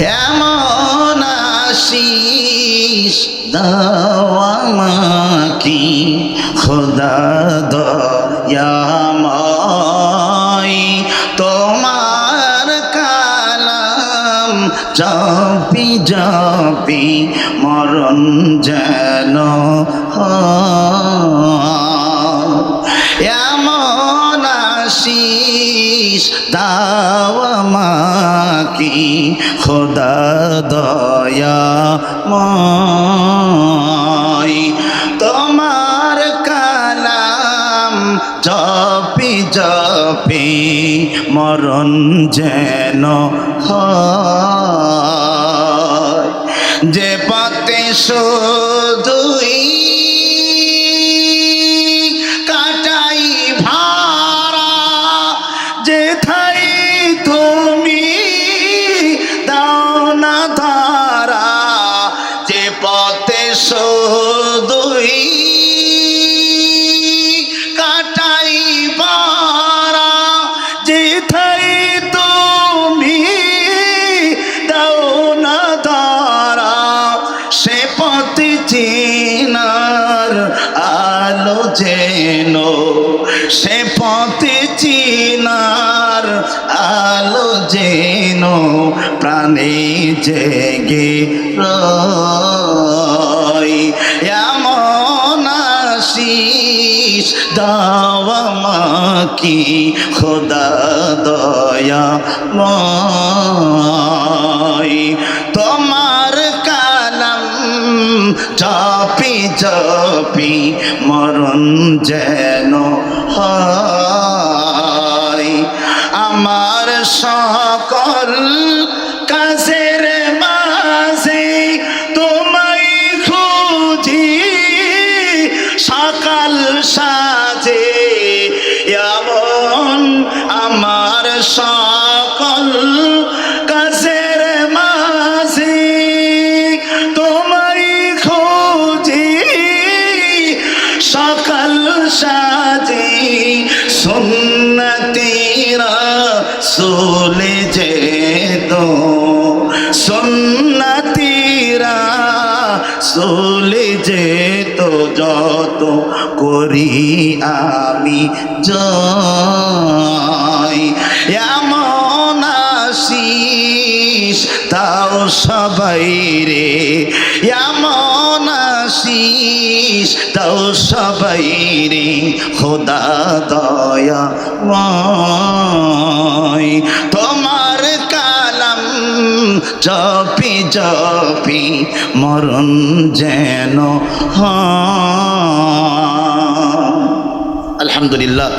এমন আশিস দাও আমাকে খোদা দয়াময়, তোমার কালাম জপি জপি মরণ যেন হয়। এমন আশিস দাও আমাকে খোদা দয়াময়, তোমার কালাম জপি জপি মরণ যেন হয়। যে পথে শুধুই কাটাই ভাড়া, যেথায় তুমি দাও না ধারা, যে পথে শুধুই কাটাই ভাড়া, যেথায় তুমি দাও না ধারা, সে পথে চেনার আলো যেন, সে পথে চেনার আলো যেন প্রাণে জেগে রয়। এমন আশিস দাও আমাকে খোদা দয়াময়, তোমার কালাম জপি জপি মরণ যেন হয়। আমার সকল কাজের মাঝে তোমায় খুঁজি সকাল সাজে, এমন আমার সকল কাজের মাঝে তোমায় খুঁজি সকাল সাজে। সুন্নতি রাসূল যেত, সুন্নতি রাসূল যেত যত করি আমি জয়। এমন আশিস দাও সবাই রে, এমন আশিস দাও সবাই রে খোদা দয়াময়, তোমার কালাম জপি জপি মরণ যেন হয়। আলহামদুলিল্লাহ।